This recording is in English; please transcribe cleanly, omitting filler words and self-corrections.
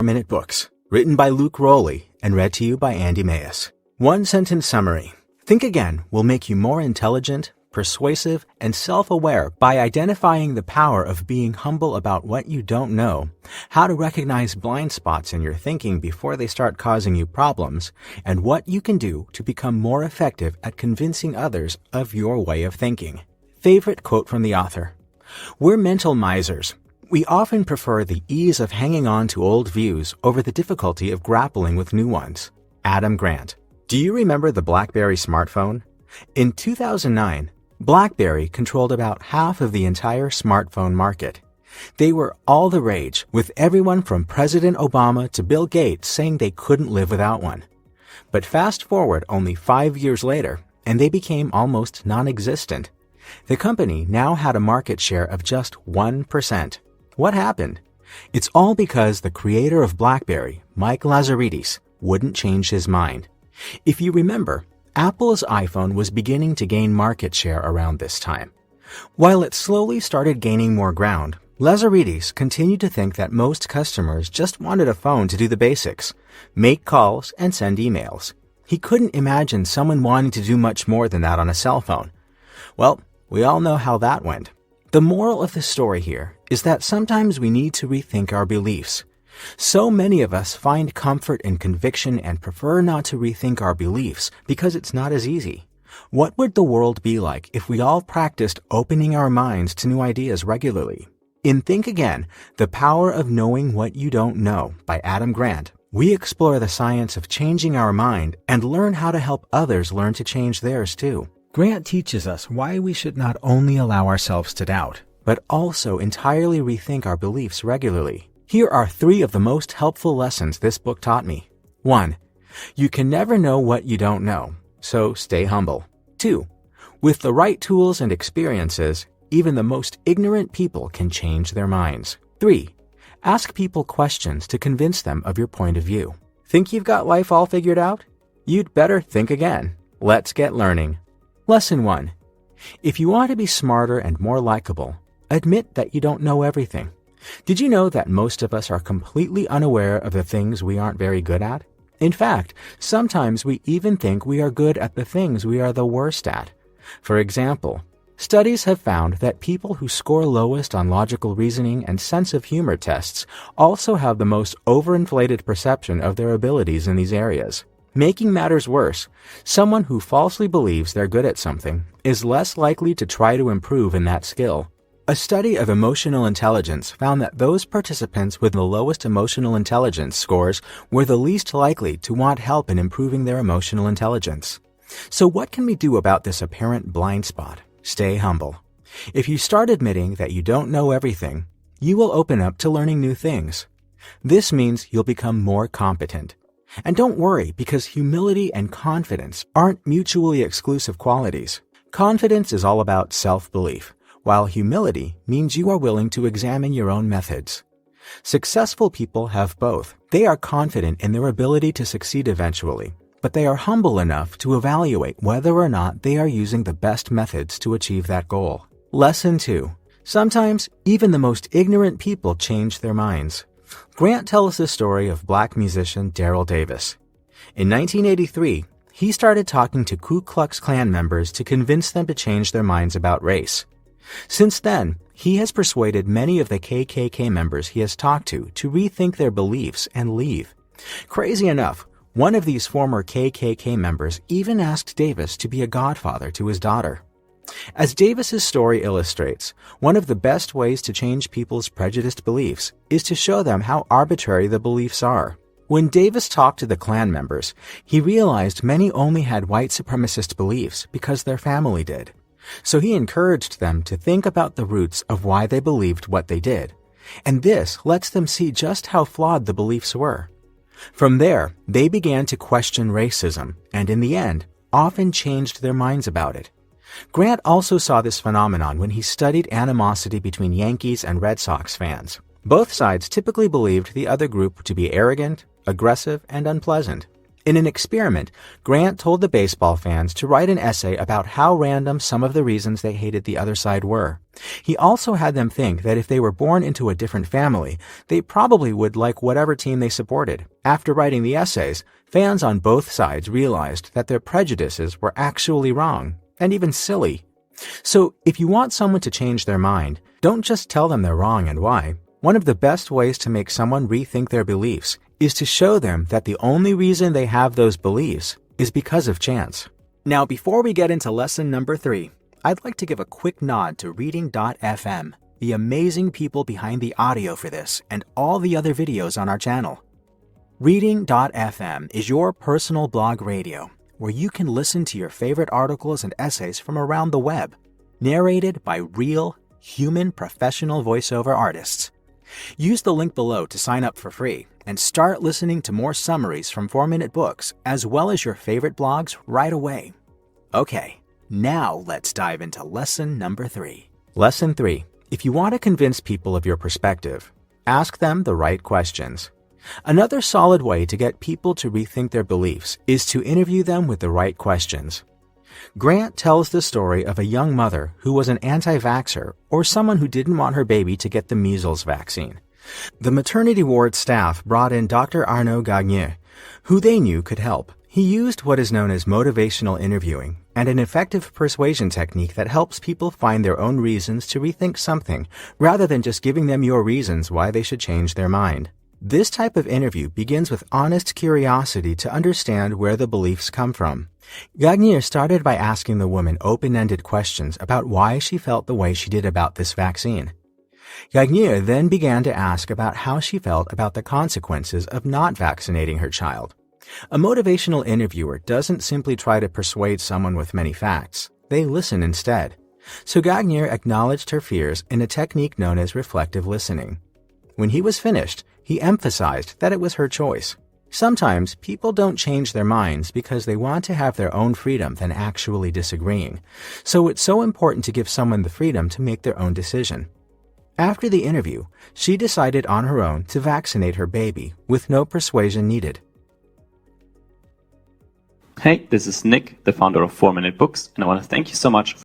4-Minute Books, written by Luke Rowley and read to you by Andy Mayes. One-sentence summary. Think Again will make you more intelligent, persuasive, and self-aware by identifying the power of being humble about what you don't know, how to recognize blind spots in your thinking before they start causing you problems, and what you can do to become more effective at convincing others of your way of thinking. Favorite quote from the author. We're mental misers. We often prefer the ease of hanging on to old views over the difficulty of grappling with new ones. Adamgrant. Do you remember the BlackBerry smartphone? In 2009, BlackBerry controlled about half of the entire smartphone market. They were all the rage, with everyone from President Obama to Bill Gates saying they couldn't live without one. But fast forward only 5 years later, and they became almost non-existent. The company now had a market share of just 1%. What happened? It's all because the creator of BlackBerry, Mike Lazaridis, wouldn't change his mind. If you remember, Apple's iPhone was beginning to gain market share around this time. While it slowly started gaining more ground, Lazaridis continued to think that most customers just wanted a phone to do the basics, make calls and send emails. He couldn't imagine someone wanting to do much more than that on a cell phone. Well, we all know how that went. The moral of the story here is that sometimes we need to rethink our beliefs. So many of us find comfort in conviction and prefer not to rethink our beliefs because it's not as easy. What would the world be like if we all practiced opening our minds to new ideas regularly? In Think Again, The Power of Knowing What You Don't Know by Adamgrant, we explore the science of changing our mind and learn how to help others learn to change theirs too. Grant teaches us why we should not only allow ourselves to doubt, but also entirely rethink our beliefs regularly. Here are 3 of the most helpful lessons this book taught me. 1. You can never know what you don't know, so stay humble. 2. With the right tools and experiences, even the most ignorant people can change their minds. 3. Ask people questions to convince them of your point of view. Think you've got life all figured out? You'd better think again. Let's get learning. Lesson 1. If you want to be smarter and more likable, admit that you don't know everything. Did you know that most of us are completely unaware of the things we aren't very good at? In fact, sometimes we even think we are good at the things we are the worst at. For example, studies have found that people who score lowest on logical reasoning and sense of humor tests also have the most overinflated perception of their abilities in these areas. Making matters worse, someone who falsely believes they're good at something is less likely to try to improve in that skill. A study of emotional intelligence found that those participants with the lowest emotional intelligence scores were the least likely to want help in improving their emotional intelligence. So what can we do about this apparent blind spot? Stay humble. If you start admitting that you don't know everything, you will open up to learning new things. This means you'll become more competent. And don't worry, because humility and confidence aren't mutually exclusive qualities. Confidence is all about self-belief, while humility means you are willing to examine your own methods. Successful people have both. They are confident in their ability to succeed eventually, but they are humble enough to evaluate whether or not they are using the best methods to achieve that goal. Lesson 2. Sometimes even the most ignorant people change their minds. Grant tells the story of black musician Daryl Davis. In 1983, he started talking to Ku Klux Klan members to convince them to change their minds about race. Since then, he has persuaded many of the KKK members he has talked to rethink their beliefs and leave. Crazy enough, one of these former KKK members even asked Davis to be a godfather to his daughter. As Davis's story illustrates, one of the best ways to change people's prejudiced beliefs is to show them how arbitrary the beliefs are. When Davis talked to the Klan members, he realized many only had white supremacist beliefs because their family did. So he encouraged them to think about the roots of why they believed what they did, and this lets them see just how flawed the beliefs were. From there, they began to question racism, and in the end, often changed their minds about it. Grant also saw this phenomenon when he studied animosity between Yankees and Red Sox fans. Both sides typically believed the other group to be arrogant, aggressive, and unpleasant. In an experiment, Grant told the baseball fans to write an essay about how random some of the reasons they hated the other side were. He also had them think that if they were born into a different family, they probably would like whatever team they supported. After writing the essays, fans on both sides realized that their prejudices were actually wrong, and even silly. So, if you want someone to change their mind, don't just tell them they're wrong and why. One of the best ways to make someone rethink their beliefs is to show them that the only reason they have those beliefs is because of chance. Now, before we get into lesson number 3, I'd like to give a quick nod to Reading.fm, the amazing people behind the audio for this and all the other videos on our channel. Reading.fm is your personal blog radio, where you can listen to your favorite articles and essays from around the web, narrated by real, human professional voiceover artists. Use the link below to sign up for free and start listening to more summaries from 4-minute books as well as your favorite blogs right away. Okay, now let's dive into lesson number 3. Lesson 3. If you want to convince people of your perspective, ask them the right questions. Another solid way to get people to rethink their beliefs is to interview them with the right questions. Grant tells the story of a young mother who was an anti-vaxxer or someone who didn't want her baby to get the measles vaccine. The maternity ward staff brought in Dr. Arnaud Gagnier, who they knew could help. He used what is known as motivational interviewing and an effective persuasion technique that helps people find their own reasons to rethink something rather than just giving them your reasons why they should change their mind. This type of interview begins with honest curiosity to understand where the beliefs come from. Gagnier started by asking the woman open-ended questions about why she felt the way she did about this vaccine. Gagnier then began to ask about how she felt about the consequences of not vaccinating her child. A motivational interviewer doesn't simply try to persuade someone with many facts. They listen instead. So Gagnier acknowledged her fears in a technique known as reflective listening. When he was finished, he emphasized that it was her choice. Sometimes people don't change their minds because they want to have their own freedom than actually disagreeing. So it's so important to give someone the freedom to make their own decision. After the interview, she decided on her own to vaccinate her baby with no persuasion needed. Hey, this is Nick, the founder of 4-Minute Books, and I want to thank you so much